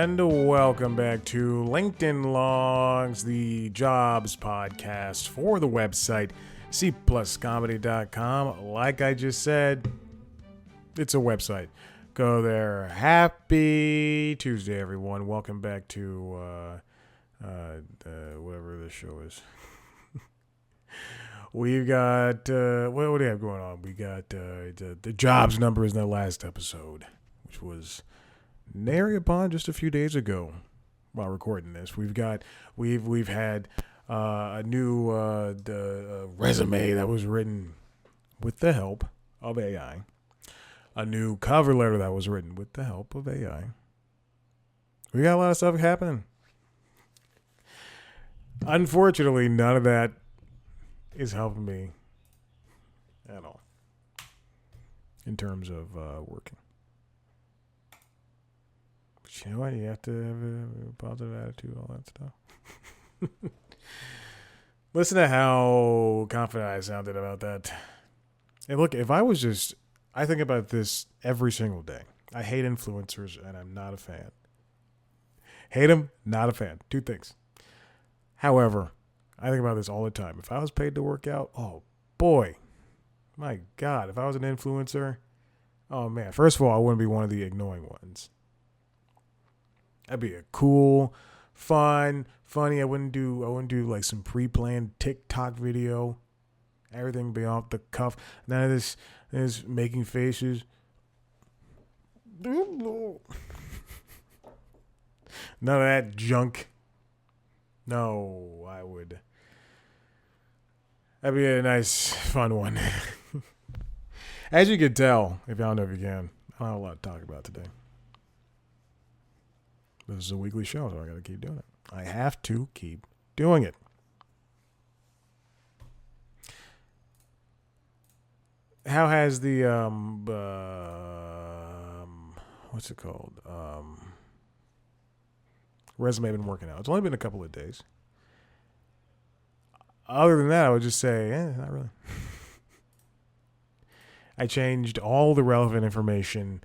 and welcome back to LinkedIn Logs, the jobs podcast for the website cpluscomedy.com. Like I just said, it's a website. Go there. Happy Tuesday, everyone. Welcome back to whatever this show is. We've got, what do we have going on? We got the jobs numbers in the last episode, which was nary upon just a few days ago while recording this. We've had a new resume that was written with the help of AI. A new cover letter that was written with the help of AI. We got a lot of stuff happening. Unfortunately, none of that is helping me at all in terms of working. But you know what? You have to have a positive attitude, all that stuff. Listen to how confident I sounded about that. And look, I think about this every single day. I hate influencers, and I'm not a fan. Hate them, not a fan. Two things. However, I think about this all the time. If I was paid to work out, oh boy, my God, if I was an influencer, oh man, first of all, I wouldn't be one of the annoying ones. I'd be a cool, funny. I wouldn't do like some pre-planned TikTok video. Everything be off the cuff. None of this making faces. None of that junk. No, I would. That'd be a nice, fun one. As you can tell, if y'all know if you can, I don't have a lot to talk about today. This is a weekly show, so I got to keep doing it. I have to keep doing it. How has the what's it called? Resume been working out? It's only been a couple of days. Other than that, I would just say, not really. I changed all the relevant information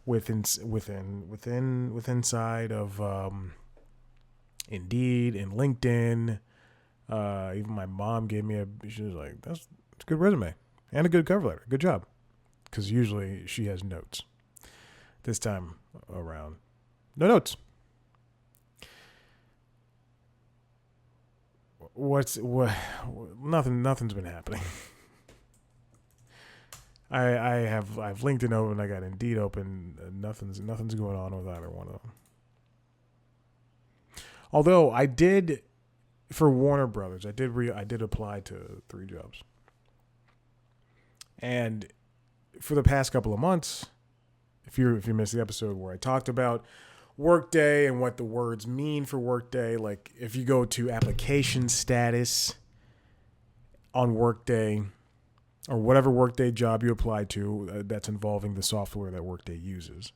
inside of Indeed and LinkedIn. Even my mom gave me she was like, that's a good resume and a good cover letter. Good job. Because usually she has notes. This time around, no notes. Nothing's been happening. I've LinkedIn open, I got Indeed open. Nothing's going on with either one of them. Although I did, for Warner Brothers, I did apply to 3 jobs. And for the past couple of months, if you missed the episode where I talked about Workday and what the words mean for Workday, like if you go to application status on Workday or whatever Workday job you apply to that's involving the software that Workday uses.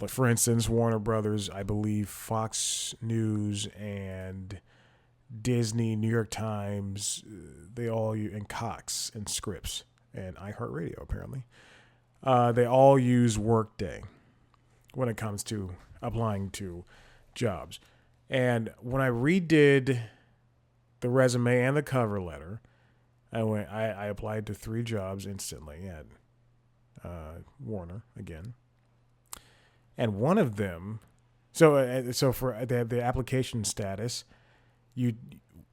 Like for instance, Warner Brothers, I believe Fox News and Disney, New York Times, they all use, and Cox and Scripps and iHeartRadio apparently. They all use Workday when it comes to applying to jobs. And when I redid the resume and the cover letter, I applied to 3 jobs instantly at Warner again. And one of them, so for the application status,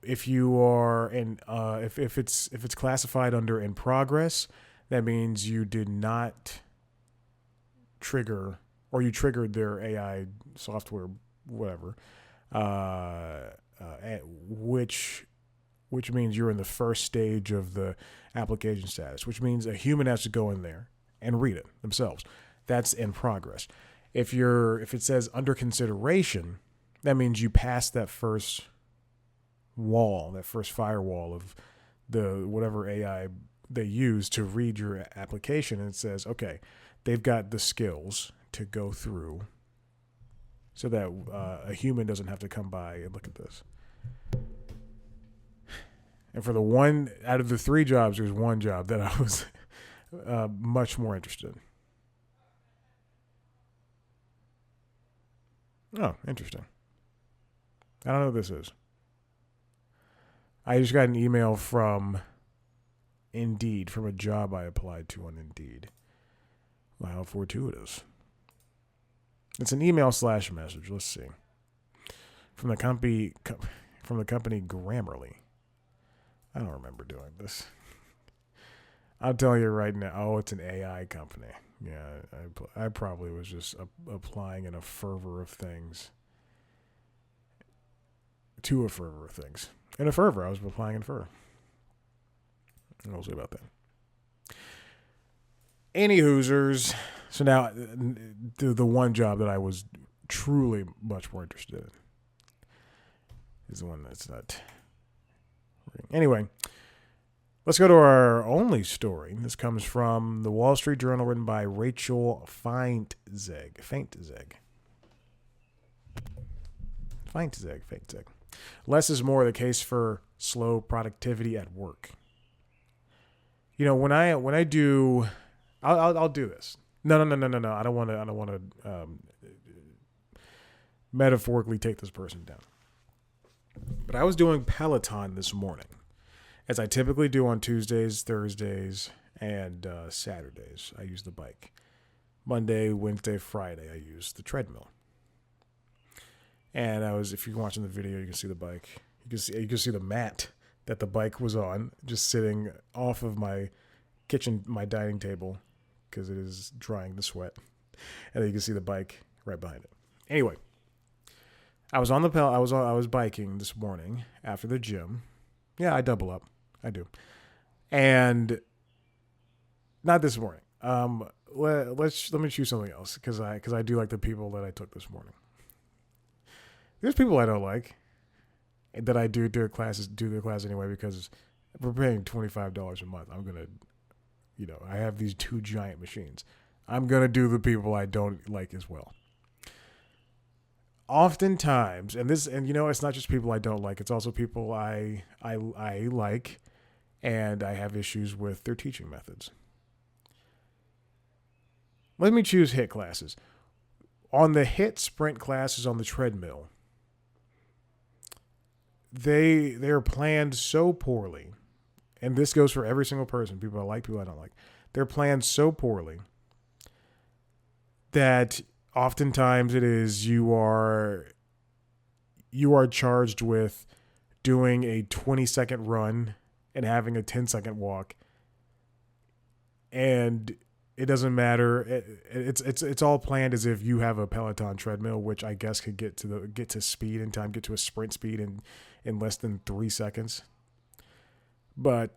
if you are if it's classified under in progress, that means you did not trigger, or you triggered their AI software, whatever, which means you're in the first stage of the application status, which means a human has to go in there and read it themselves. That's in progress. If it says under consideration, that means you passed that first wall, that first firewall of the whatever AI they use to read your application, and it says, okay, they've got the skills to go through so that a human doesn't have to come by and look at this. And for the one out of the 3 jobs, there's one job that I was much more interested in. Oh, interesting. I don't know what this is. I just got an email from Indeed, from a job I applied to on Indeed. Wow, how fortuitous. It's an email / message. Let's see. From the company Grammarly. I don't remember doing this. I'll tell you right now. Oh, it's an AI company. Yeah, I probably was just applying in a fervor of things. To a fervor of things. In a fervor, I was applying in fervor. We'll see about that. Any Hoosers. So now, the one job that I was truly much more interested in is the one that's not. Anyway, let's go to our only story. This comes from the Wall Street Journal, written by Rachel Feintzeg. Less is more, the case for slow productivity at work. You know, when I do, I'll do this. No. I don't want to metaphorically take this person down. But I was doing Peloton this morning, as I typically do on Tuesdays, Thursdays, and Saturdays. I use the bike. Monday, Wednesday, Friday, I use the treadmill. And if you're watching the video, you can see the bike. You can see the mat that the bike was on, just sitting off of my dining table, because it is drying the sweat. And then you can see the bike right behind it. Anyway, I was biking this morning after the gym. Yeah, I double up. I do. And not this morning. Let me choose something else, because I do like the people that I took this morning. There's people I don't like that I do their class anyway, because if we're paying $25 a month, I'm gonna, I have these 2 giant machines. I'm gonna do the people I don't like as well. Oftentimes, and it's not just people I don't like; it's also people I like, and I have issues with their teaching methods. Let me choose HIIT classes. On the HIIT sprint classes on the treadmill, they are planned so poorly, and this goes for every single person, people I like, people I don't like. They're planned so poorly that oftentimes it is you are charged with doing a 20-second run and having a 10-second walk, and it doesn't matter. It's all planned as if you have a Peloton treadmill, which I guess could get to speed in time, get to a sprint speed in less than 3 seconds. But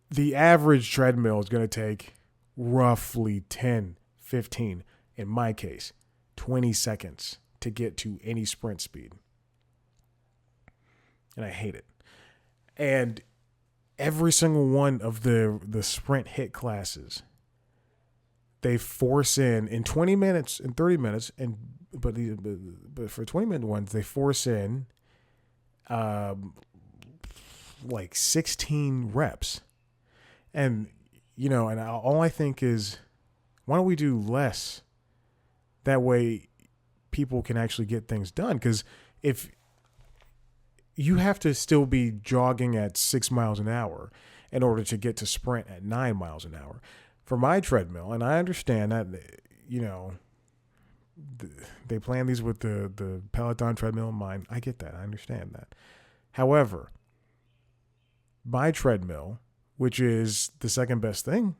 the average treadmill is going to take roughly 10, 15, in my case, 20 seconds to get to any sprint speed. And I hate it. And every single one of the sprint HIIT classes, they force in 20 minutes and 30 minutes, but for 20-minute ones, they force in like 16 reps. And, all I think is, why don't we do less? That way people can actually get things done. Because if you have to still be jogging at 6 miles an hour in order to get to sprint at 9 miles an hour. For my treadmill, and I understand that, they plan these with the Peloton treadmill in mind. I get that. I understand that. However, my treadmill, which is the second best thing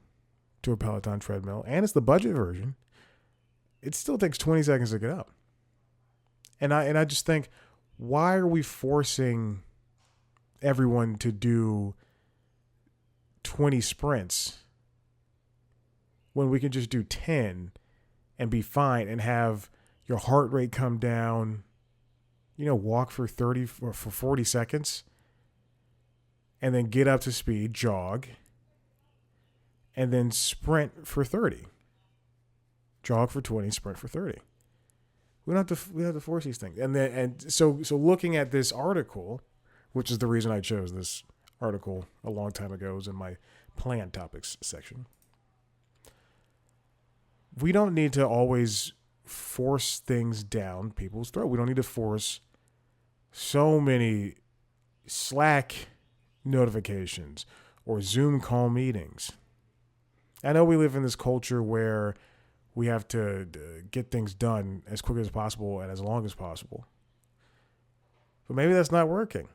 to a Peloton treadmill, and it's the budget version, it still takes 20 seconds to get up. And I just think, why are we forcing everyone to do 20 sprints when we can just do 10 and be fine and have your heart rate come down, walk for 30 or for 40 seconds and then get up to speed, jog, and then sprint for 30. Jog for 20, sprint for 30. We don't have to force these things. So looking at this article, which is the reason I chose this article a long time ago, was in my planned topics section. We don't need to always force things down people's throat. We don't need to force so many Slack notifications or Zoom call meetings. I know we live in this culture where we have to get things done as quickly as possible and as long as possible. But maybe that's not working.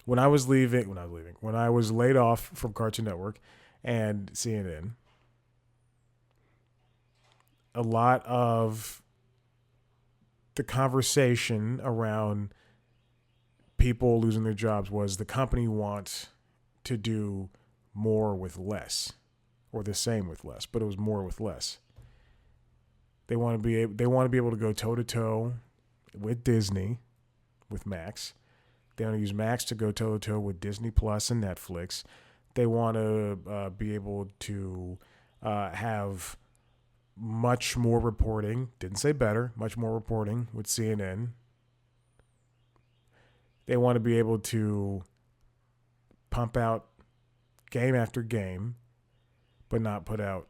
When I was laid off from Cartoon Network and CNN, a lot of the conversation around people losing their jobs was the company wants to do more with less, or the same with less, but it was more with less. They want to be able to go toe to toe with Disney, with Max. They want to use Max to go toe to toe with Disney Plus and Netflix. They want to be able to have much more reporting. Didn't say better. Much more reporting with CNN. They want to be able to pump out game after game, but not put out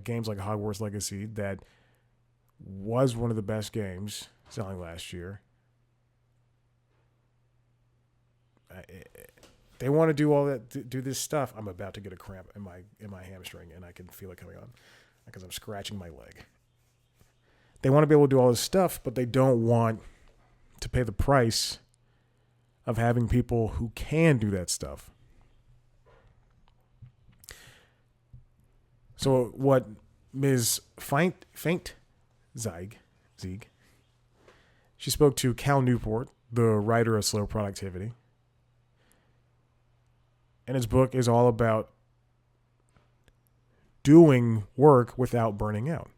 games like Hogwarts Legacy, that was one of the best games selling last year. They want to do all that, do this stuff. I'm about to get a cramp in my hamstring, and I can feel it coming on because I'm scratching my leg. They want to be able to do all this stuff, but they don't want to pay the price of having people who can do that stuff. So what Ms. Zieg, she spoke to Cal Newport, the writer of Slow Productivity. And his book is all about doing work without burning out.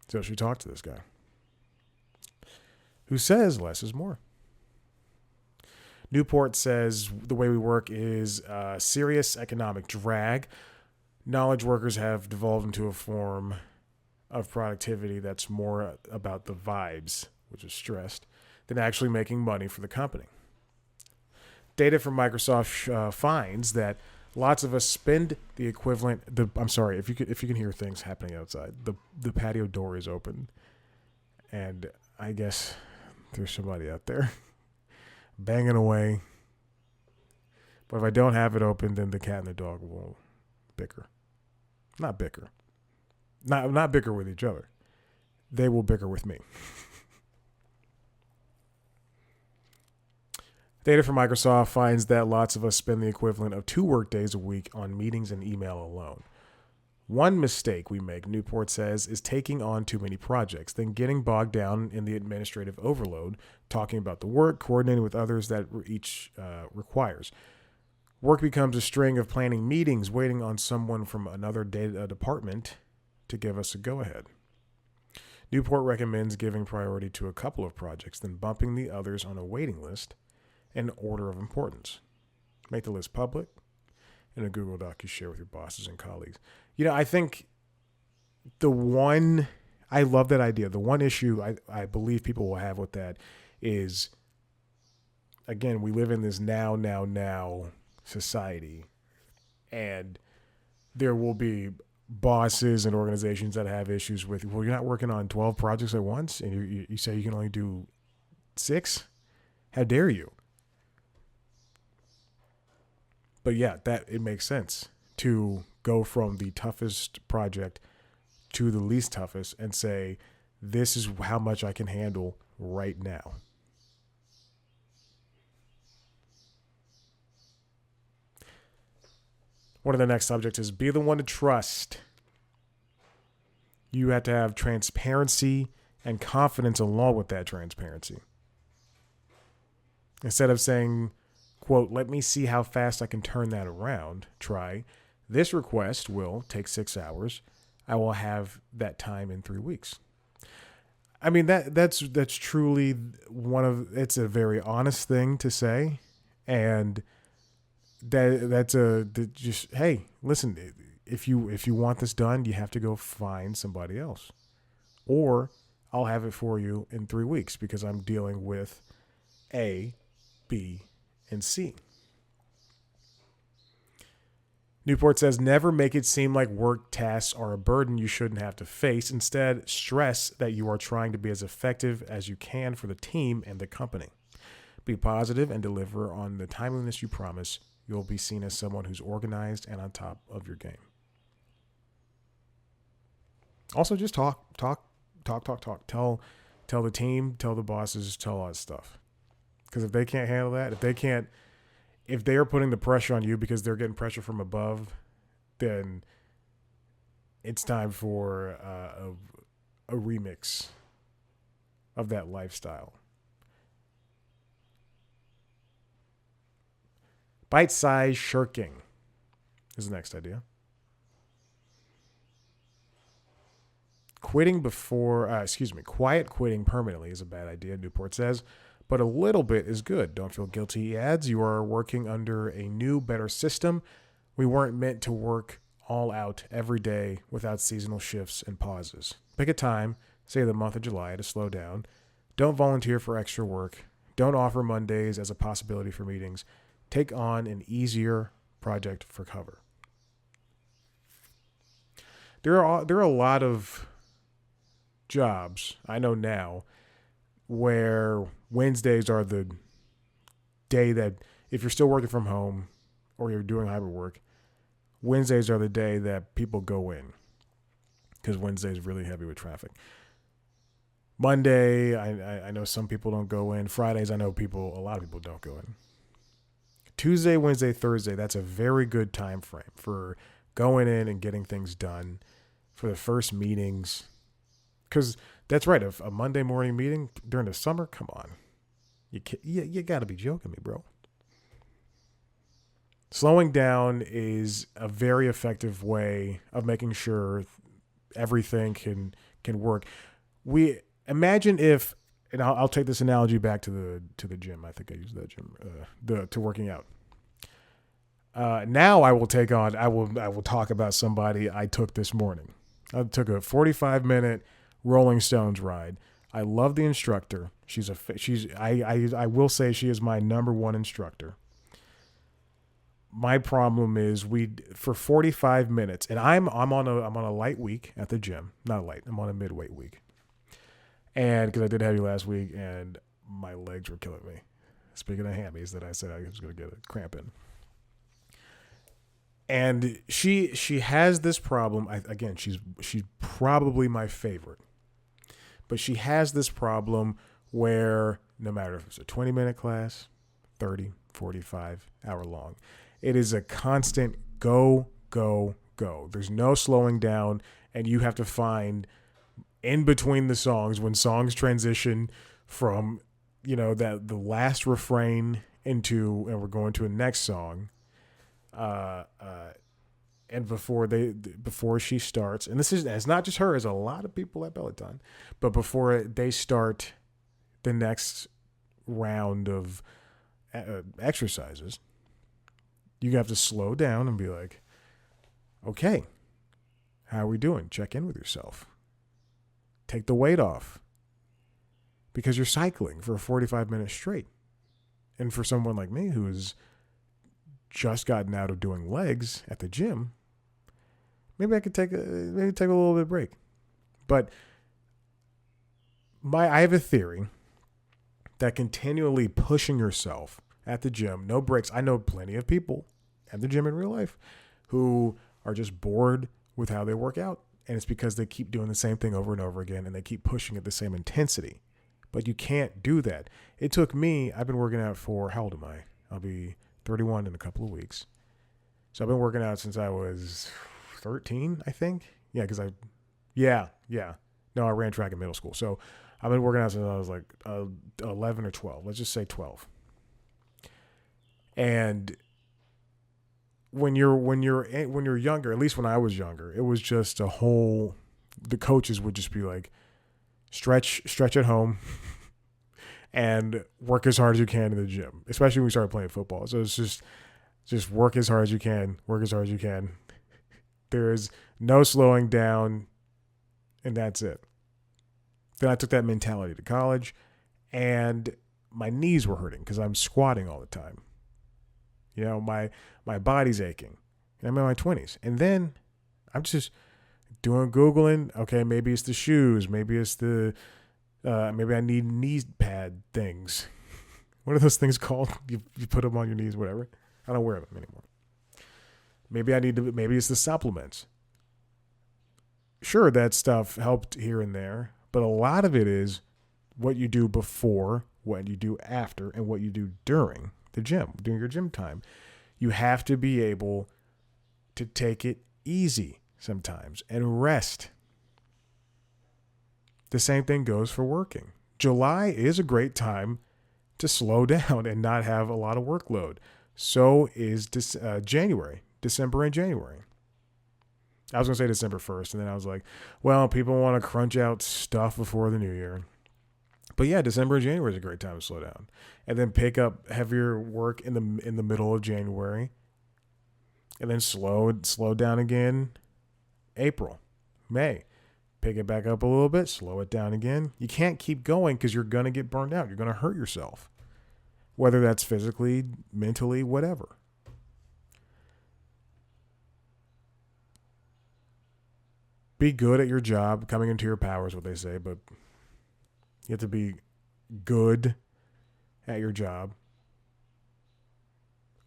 So she talked to this guy who says less is more. Newport says the way we work is a serious economic drag. Knowledge workers have devolved into a form of productivity that's more about the vibes, which is stressed, than actually making money for the company. Data from Microsoft finds that lots of us spend the equivalent. I'm sorry if you can hear things happening outside. The patio door is open, and I guess there's somebody out there banging away. But if I don't have it open, then the cat and the dog will bicker. Not bicker. Not bicker with each other. They will bicker with me. Data from Microsoft finds that lots of us spend the equivalent of 2 work days a week on meetings and email alone. One mistake we make, Newport says, is taking on too many projects, then getting bogged down in the administrative overload, talking about the work, coordinating with others that each requires. Work becomes a string of planning meetings, waiting on someone from another department to give us a go-ahead. Newport recommends giving priority to a couple of projects, then bumping the others on a waiting list in order of importance. Make the list public in a Google Doc you share with your bosses and colleagues. I think I love that idea. The one issue I believe people will have with that is, again, we live in this now society, and there will be bosses and organizations that have issues with, well, you're not working on 12 projects at once, and you say you can only do 6? How dare you? But yeah, that it makes sense to go from the toughest project to the least toughest and say, this is how much I can handle right now. One of the next subjects is be the one to trust. You have to have transparency and confidence along with that transparency. Instead of saying, quote, let me see how fast I can turn that around, try, this request will take 6 hours. I will have that time in 3 weeks. I mean, that's truly it's a very honest thing to say. And hey, listen, if you want this done, you have to go find somebody else. Or I'll have it for you in 3 weeks because I'm dealing with A, B, and C. Newport says, never make it seem like work tasks are a burden you shouldn't have to face. Instead, stress that you are trying to be as effective as you can for the team and the company. Be positive and deliver on the timeliness you promise. You'll be seen as someone who's organized and on top of your game. Also, just talk. Tell the team, tell the bosses, tell all that stuff. Because if they can't handle that, if they are putting the pressure on you because they're getting pressure from above, then it's time for a remix of that lifestyle. Bite-size shirking is the next idea. Quiet quitting permanently is a bad idea, Newport says, but a little bit is good. Don't feel guilty, he adds. You are working under a new, better system. We weren't meant to work all out every day without seasonal shifts and pauses. Pick a time, say the month of July, to slow down. Don't volunteer for extra work. Don't offer Mondays as a possibility for meetings. Take on an easier project for cover. There are a lot of jobs I know now where Wednesdays are the day that, if you're still working from home or you're doing hybrid work, Wednesdays are the day that people go in because Wednesday is really heavy with traffic. Monday, I know some people don't go in. Fridays, I know a lot of people don't go in. Tuesday, Wednesday, Thursday, that's a very good time frame for going in and getting things done for the first meetings. Because that's right, a Monday morning meeting during the summer, come on. You got to be joking me, bro. Slowing down is a very effective way of making sure everything can work. We imagine if, and I'll take this analogy back to the gym. I think I used that gym to working out. Now I will talk about somebody I took this morning. I took a 45-minute Rolling Stones ride. I love the instructor. I will say she is my number one instructor. My problem is for 45 minutes, and I'm on a light week at the gym. Not light. I'm on a midweight week. And because I did heavy last week, and my legs were killing me. Speaking of hammies, that I said I was going to get a cramp in. And she has this problem. Again, she's probably my favorite. But she has this problem where no matter if it's a 20-minute class, 30, 45 hour long, it is a constant go, go, go. There's no slowing down, and you have to find in between the songs when songs transition from, that the last refrain and we're going to a next song. And before she starts, and it's not just her, it's a lot of people at Peloton, but before they start the next round of exercises, you have to slow down and be like, okay, how are we doing? Check in with yourself. Take the weight off, because you're cycling for 45 minutes straight. And for someone like me who has just gotten out of doing legs at the gym, maybe I could take a little bit of break. But I have a theory that continually pushing yourself at the gym, no breaks. I know plenty of people at the gym in real life who are just bored with how they work out. And it's because they keep doing the same thing over and over again, and they keep pushing at the same intensity. But you can't do that. It took me, I've been working out for, how old am I? I'll be 31 in a couple of weeks. So I've been working out since I was 13, I think. Yeah, because No, I ran track in middle school. So I've been working out since I was like 11 or 12. Let's just say 12. And when you're younger, at least when I was younger, it was just the coaches would just be like, stretch at home and work as hard as you can in the gym, especially when we started playing football. So it's just work as hard as you can, There is no slowing down, and that's it. Then I took that mentality to college, and my knees were hurting because I'm squatting all the time. My body's aching. I'm in my 20s. And then I'm just doing Googling. Okay, maybe it's the shoes. Maybe it's maybe I need knee pad things. What are those things called? You put them on your knees, whatever. I don't wear them anymore. Maybe it's the supplements. Sure, that stuff helped here and there, but a lot of it is what you do before, what you do after, and what you do during the gym, during your gym time. You have to be able to take it easy sometimes and rest. The same thing goes for working. July is a great time to slow down and not have a lot of workload. So is January, December and January. I was going to say December 1st, and then I was like, well, people want to crunch out stuff before the new year. But yeah, December and January is a great time to slow down. And then pick up heavier work in the middle of January. And then slow down again April, May. Pick it back up a little bit, slow it down again. You can't keep going because you're going to get burned out. You're going to hurt yourself. Whether that's physically, mentally, whatever. Be good at your job, coming into your power is what they say, but you have to be good at your job.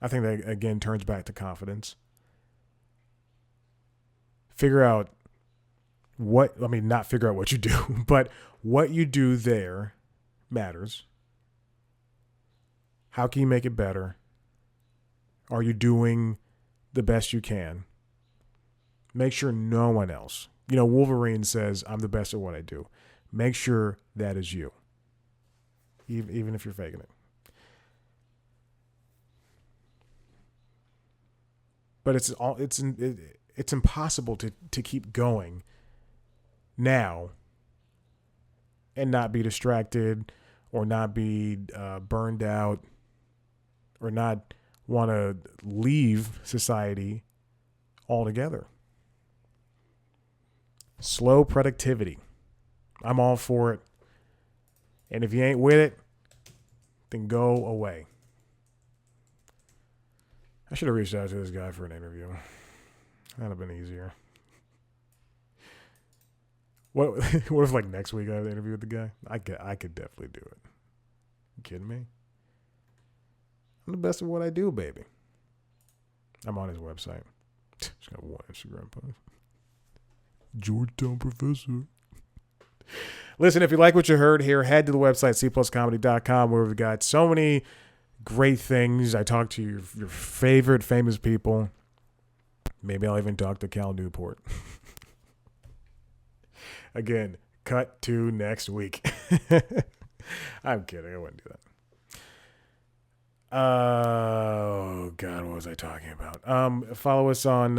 I think that, again, turns back to confidence. Not figure out what you do, but what you do there matters. How can you make it better? Are you doing the best you can? Make sure no one else. Wolverine says, I'm the best at what I do. Make sure that is you. Even if you're faking it. But it's impossible to keep going now and not be distracted or not be burned out or not want to leave society altogether. Slow productivity. I'm all for it. And if you ain't with it, then go away. I should have reached out to this guy for an interview. That'd have been easier. What if next week I have an interview with the guy? I could definitely do it. You kidding me? I'm the best at what I do, baby. I'm on his website. Just got one Instagram post. Georgetown professor. Listen, if you like what you heard here, head to the website, cpluscomedy.com, where we've got so many great things. I talk to your favorite famous people. Maybe I'll even talk to Cal Newport. Again, cut to next week. I'm kidding. I wouldn't do that. Oh, God, what was I talking about? Follow us on,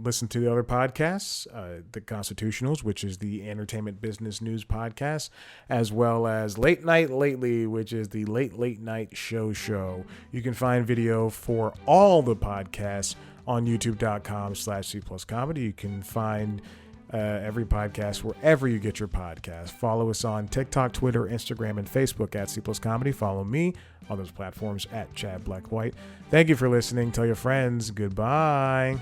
listen to the other podcasts, The Constitutionals, which is the entertainment business news podcast, as well as Late Night Lately, which is the late night show. You can find video for all the podcasts on youtube.com/C+Comedy. You can find every podcast wherever you get your podcast. Follow us on TikTok, Twitter, Instagram, and Facebook at C+Comedy. Follow me on those platforms at Chad Black White. Thank you for listening. Tell your friends. Goodbye.